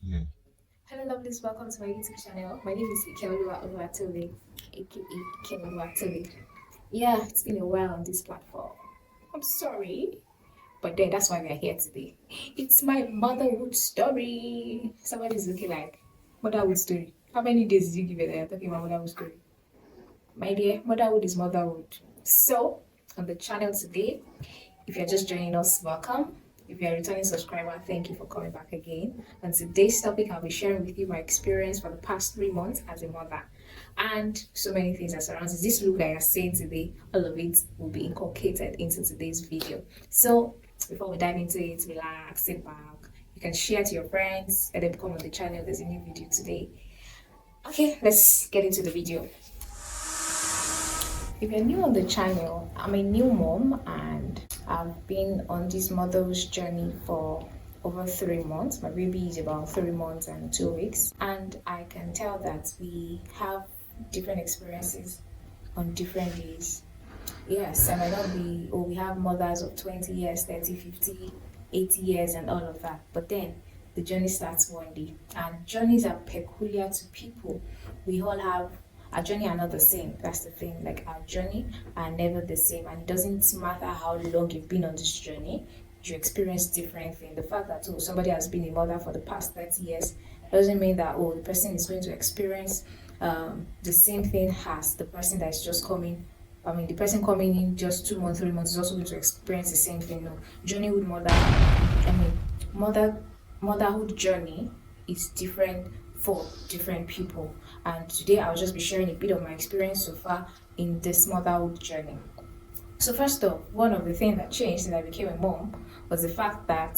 Yeah. Hello, lovelies. Welcome to my YouTube channel. My name is Ikeoluwa Oluwatobi, aka Ike Oluwatobi. Yeah, it's been a while on this platform. I'm sorry, but then that's why we are here today. It's my motherhood story. Somebody's looking like motherhood story. How many days did you give it that you're talking about motherhood story? My dear, motherhood is motherhood. So, on the channel today, if you're just joining us, welcome. If you're a returning subscriber, thank you for coming back again. On today's topic, I'll be sharing with you my experience for the past 3 months as a mother and so many things that surrounds it. This look that you're seeing today, all of it will be inculcated into today's video. So, before we dive into it, relax, sit back. You can share to your friends, let them come on the channel. There's a new video today. Okay, let's get into the video. If you're new on the channel, I'm a new mom and I've been on this mother's journey for over 3 months. My baby is about 3 months and 2 weeks, and I can tell that we have different experiences on different days. Yes, I might not be, or we have mothers of 20 years, 30, 50, 80 years, and all of that, but then the journey starts one day, and journeys are peculiar to people. We all have our journey are not the same. That's the thing. Like our journey are never the same, and it doesn't matter how long you've been on this journey. You experience different things. The fact that somebody has been a mother for the past 30 years doesn't mean that the person is going to experience the same thing as the person that is just coming. I mean, the person coming in just 2 months, 3 months is also going to experience the same thing. No, journey with mother. I mean, mother motherhood journey is different for different people. And today I'll just be sharing a bit of my experience so far in this motherhood journey. So first off, one of the things that changed since I became a mom was the fact that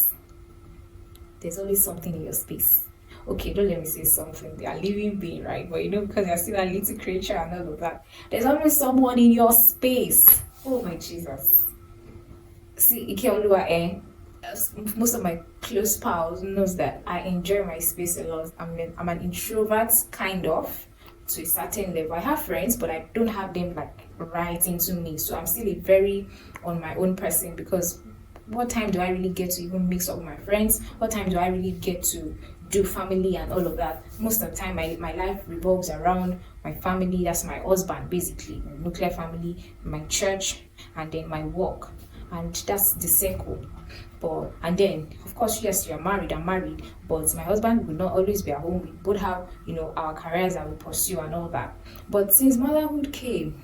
there's always something in your space. Okay, don't let me say something. They are living being, right? But because you're still a little creature and all of that, there's always someone in your space. Oh my Jesus. See, Ikeoluwa, most of my close pals knows that I enjoy my space a lot. I'm an introvert, kind of, to a certain level. I have friends, but I don't have them like right into me. So I'm still a very on my own person because what time do I really get to even mix up with my friends? What time do I really get to do family and all of that? Most of the time, my life revolves around my family. That's my husband, basically, my nuclear family, my church, and then my work. And that's the circle. But and then of course, yes, you're married, I'm married, but my husband will not always be at home. We both have, our careers that we pursue and all that. But since motherhood came,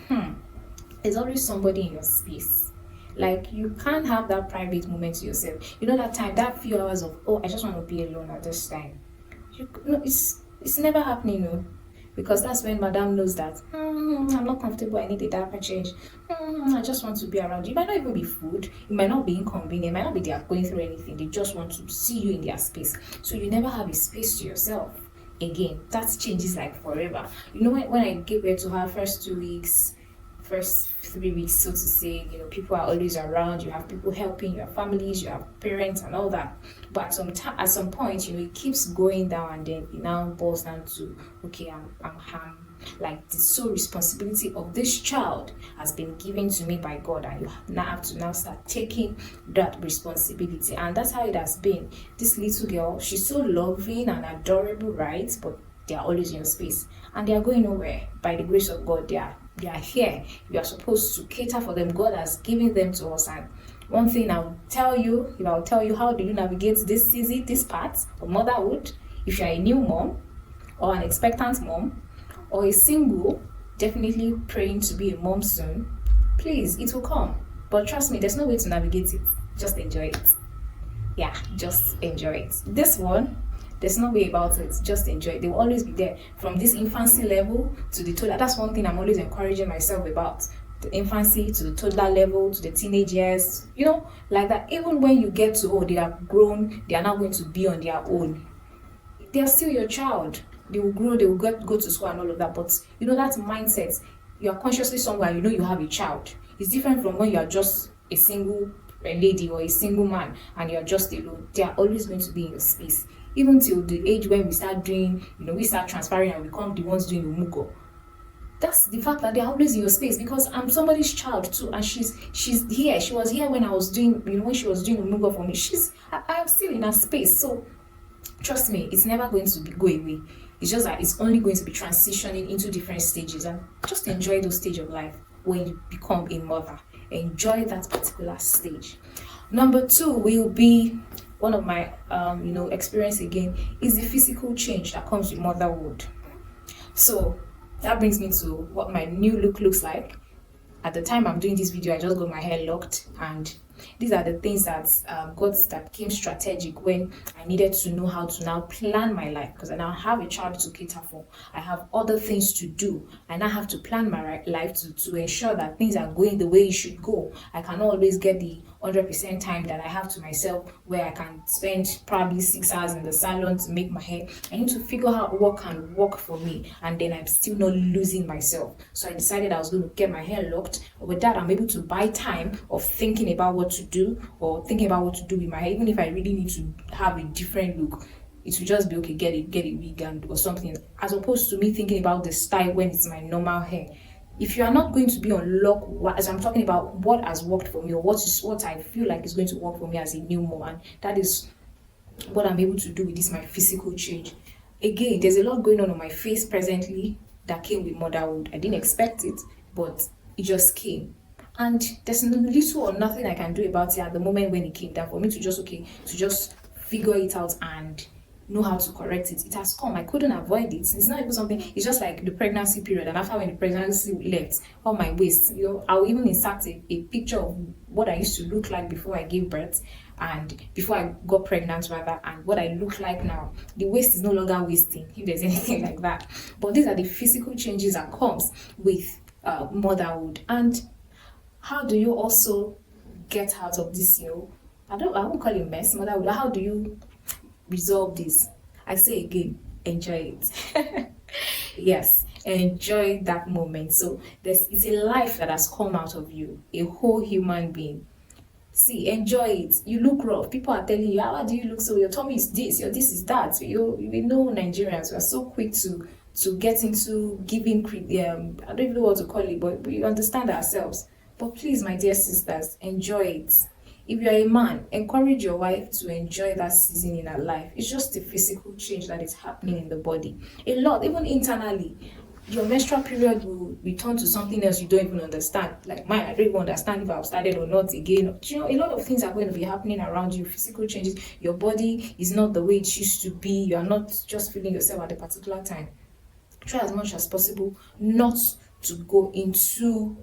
there's always somebody in your space. Like you can't have that private moment to yourself. You know that time, that few hours of I just want to be alone at this time. No, it's never happening, no. Because that's when madam knows that I'm not comfortable, I need a diaper change. I just want to be around you. It might not even be food, it might not be inconvenient, it might not be they are going through anything. They just want to see you in their space. So you never have a space to yourself again. That changes like forever. When I gave birth to her first 2 weeks, first 3 weeks, so to say, people are always around. You have people helping, you have families, you have parents, and all that. But at some point, it keeps going down, and then it now boils down to okay, I'm like the sole responsibility of this child has been given to me by God, and you now have to now start taking that responsibility. And that's how it has been. This little girl, she's so loving and adorable, right? But they are always in your space and they are going nowhere. By the grace of God, they are here. You are supposed to cater for them. God has given them to us. And one thing I'll tell you, if I'll tell you how do you navigate this season, this part of motherhood, if you're a new mom or an expectant mom or a single, definitely praying to be a mom soon, please, it will come. But trust me, there's no way to navigate it. Just enjoy it. Yeah, just enjoy it. This one, there's no way about it. Just enjoy it. They will always be there from this infancy level to the toddler. That's one thing I'm always encouraging myself about. The infancy to the toddler level to the teenage years, like that. Even when you get to they are grown, they are now going to be on their own. They are still your child. They will grow, they will go to school and all of that. But that mindset, you are consciously somewhere, you have a child. It's different from when you are just a single lady or a single man and you're just alone. They are always going to be in your space. Even till the age when we start doing, we start transferring and become the ones doing umugo. That's the fact that they're always in your space because I'm somebody's child too, and she's here. She was here when I was doing, when she was doing umugo for me. I'm still in her space. So trust me, it's never going to go away. It's just that it's only going to be transitioning into different stages, and just enjoy those stage of life when you become a mother. Enjoy that particular stage. Number two will be one of my experience again is the physical change that comes with motherhood. So that brings me to what my new look looks like. At the time I'm doing this video, I just got my hair locked, and these are the things that that became strategic when I needed to know how to now plan my life, because I now have a child to cater for. I have other things to do. I now have to plan my life to ensure that things are going the way it should go. I cannot always get the 100% time that I have to myself, where I can spend probably 6 hours in the salon to make my hair. I need to figure out what can work for me, and then I'm still not losing myself. So I decided I was going to get my hair locked. With that, I'm able to buy time of thinking about what to do, or thinking about what to do with my hair. Even if I really need to have a different look, it will just be okay, get a wig and or something, as opposed to me thinking about the style when it's my normal hair. If you are not going to be on lock, as I'm talking about what has worked for me, or what I feel like is going to work for me as a new mom, and that is what I'm able to do with this my physical change. Again, there's a lot going on my face presently that came with motherhood. I didn't expect it, but it just came. And there's little or nothing I can do about it at the moment when it came down, for me to just figure it out and know how to correct it. It has come. I couldn't avoid it. It's not even something. It's just like the pregnancy period, and after when the pregnancy left, on my waist, I'll even insert a picture of what I used to look like before I gave birth, and before I got pregnant rather, and what I look like now. The waist is no longer wasting, if there's anything like that. But these are the physical changes that comes with motherhood. And how do you also get out of this? I won't call it mess, motherhood. How do you resolve this? I say again, enjoy it. Yes, enjoy that moment. So it's a life that has come out of you, a whole human being. See, enjoy it. You look rough. People are telling you, how do you look so? Your tummy is this, your this is that. We know Nigerians, we are so quick to get into giving I don't even know what to call it, but we understand ourselves. But please, my dear sisters, enjoy it. If you're a man, encourage your wife to enjoy that season in her life. It's just a physical change that is happening in the body. A lot, even internally. Your menstrual period will return to something else you don't even understand. Like mine, I don't even understand if I've started or not again. A lot of things are going to be happening around you. Physical changes. Your body is not the way it used to be. You are not just feeling yourself at a particular time. Try as much as possible not to go into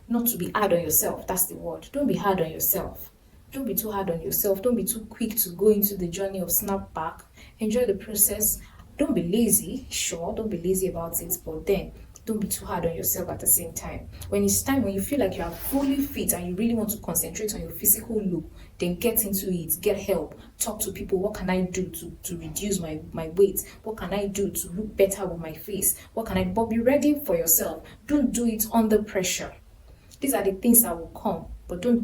not to be hard on yourself. That's the word. Don't be hard on yourself. Don't be too hard on yourself. Don't be too quick to go into the journey of snapback. Enjoy the process. Don't be lazy. Sure, don't be lazy about it, but then don't be too hard on yourself at the same time. When it's time, when you feel like you are fully fit and you really want to concentrate on your physical look, then get into it. Get help. Talk to people. What can I do to reduce my weight? What can I do to look better with my face? What can I do? But be ready for yourself. Don't do it under pressure. These are the things that will come, but don't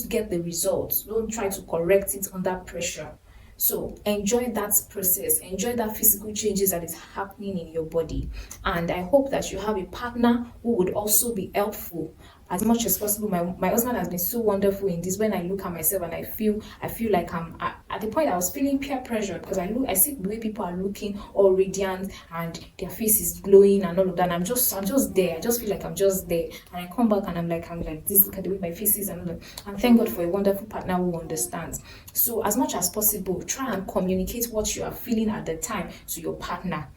get the results. Don't try to correct it under pressure. So enjoy that process, enjoy that physical changes that is happening in your body. And I hope that you have a partner who would also be helpful as much as possible. My husband has been so wonderful in this. When I look at myself and I feel like I'm at the point I was feeling peer pressure, because I see the way people are looking all radiant and their face is glowing and all of that. And I'm just there. I just feel like I'm just there. And I come back and I'm like this, look at the way my face is and all that. And thank God for a wonderful partner who understands. So as much as possible, try and communicate what you are feeling at the time to your partner.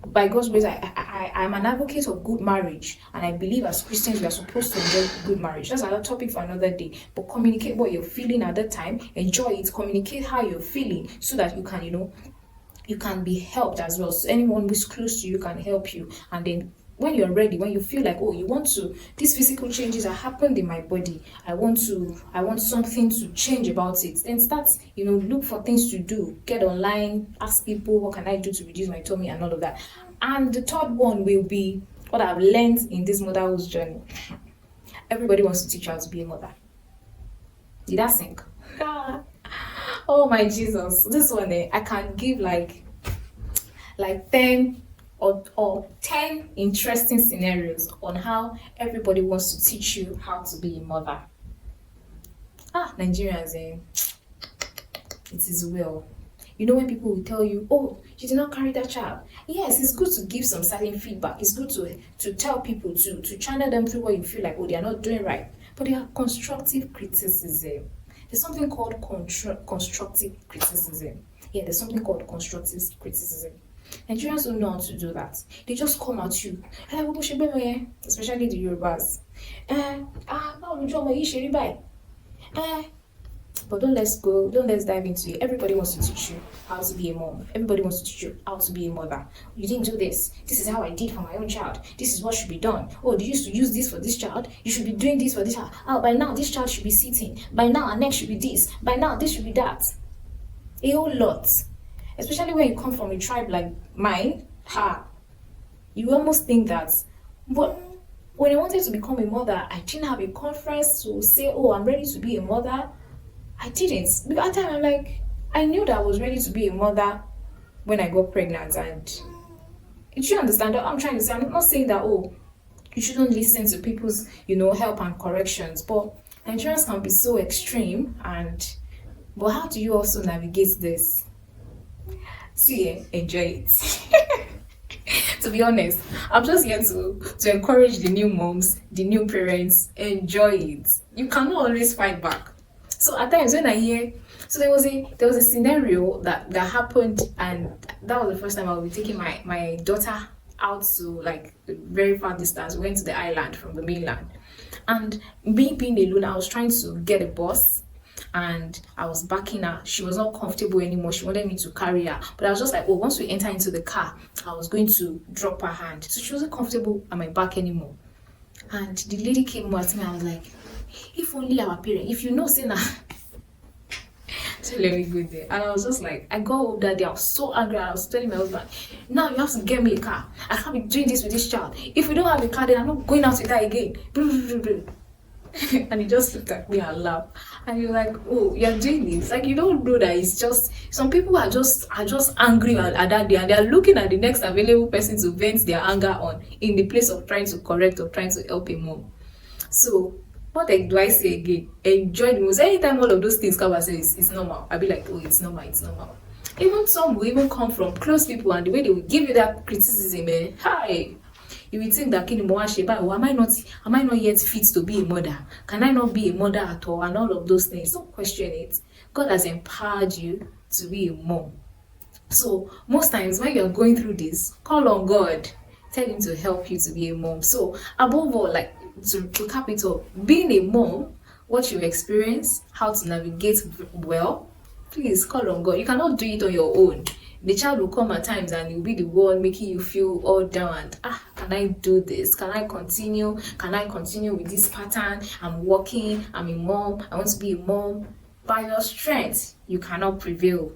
By God's grace, I'm an advocate of good marriage, and I believe as Christians we are supposed to enjoy good marriage. That's another topic for another day. But communicate what you're feeling at the time, enjoy it, communicate how you're feeling, so that you can, you can be helped as well. So anyone who's close to you can help you, and then when you're ready, when you feel like, these physical changes are happened in my body, I want something to change about it, then start, look for things to do, get online, ask people, what can I do to reduce my tummy and all of that. And the third one will be what I've learned in this motherhood journey. Everybody wants to teach you how to be a mother. Did that sink? Oh my Jesus. This one, I can give like 10 or 10 interesting scenarios on how everybody wants to teach you how to be a mother. Nigerians, it is well. You know, when people will tell you, oh, you did not carry that child. Yes, it's good to give some certain feedback. It's good to tell people, to channel them through what you feel like, oh, they are not doing right. But they are constructive criticism. There's something called constructive criticism. Yeah, there's something called constructive criticism. Nigerians don't know how to do that. They just come at you. Especially the Yorubas. But don't let's dive into it. Everybody wants to teach you how to be a mom. Everybody wants to teach you how to be a mother. You didn't do this. This is how I did for my own child. This is what should be done. Oh, you used to use this for this child. You should be doing this for this child. Oh, by now this child should be sitting. By now our neck should be this. By now this should be that. A whole lot. Especially when you come from a tribe like mine, you almost think that. But when I wanted to become a mother, I didn't have a conference to say, oh, I'm ready to be a mother. I didn't. Because at the time, I'm like, I knew that I was ready to be a mother when I got pregnant. And you understand what I'm trying to say? I'm not saying that, oh, you shouldn't listen to people's, help and corrections. But Nigerians can be so extreme. But how do you also navigate this? See, enjoy it. To be honest, I'm just here to encourage the new moms, the new parents. Enjoy it. You cannot always fight back. So at times when I hear, so there was a scenario that happened, and that was the first time I would be taking my daughter out to like a very far distance. We went to the island from the mainland, and me being alone, I was trying to get a bus. And I was backing her. She was not comfortable anymore. She wanted me to carry her. But I was just like, oh, once we enter into the car, I was going to drop her hand. So she wasn't comfortable at my back anymore. And the lady came at me. I was like, if only our parents, if you know, say now. So let me go there. And I was just like, I got home that day. I was so angry. I was telling my husband, now you have to get me a car. I can't be doing this with this child. If we don't have a car, then I'm not going out with her again. And he just looked at me and laughed. And you're like, oh, you're doing this. Like, you don't know that it's just, some people are just angry at that day, and they're looking at the next available person to vent their anger on, in the place of trying to correct or trying to help a mom. So what do I say again? Enjoy the most. Anytime all of those things come and say it's normal, I'll be like, oh, it's normal. Even some will even come from close people, and the way they will give you that criticism, hi. You will think that am I not yet fit to be a mother? Can I not be a mother at all? And all of those things. Don't question it. God has empowered you to be a mom. So most times when you're going through this, call on God. Tell him to help you to be a mom. So above all, like to cap it up, being a mom, what you experience, how to navigate well, please call on God. You cannot do it on your own. The child will come at times and you'll be the one making you feel all down and can I do this? Can I continue? Can I continue with this pattern? I'm working, I'm a mom, I want to be a mom. By your strength, you cannot prevail.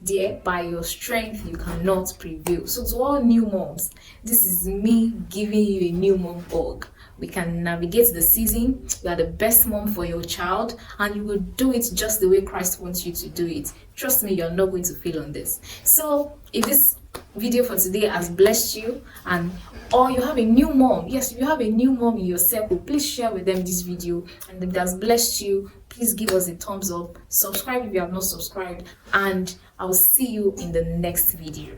Dear, by your strength, you cannot prevail. So to all new moms, this is me giving you a new mom hug. We can navigate the season. You are the best mom for your child, and you will do it just the way Christ wants you to do it. Trust me, you're not going to fail on this. So if this video for today has blessed you, or you have a new mom, yes, if you have a new mom in your circle, please share with them this video. And if it has blessed you, please give us a thumbs up, subscribe if you have not subscribed, and I'll see you in the next video.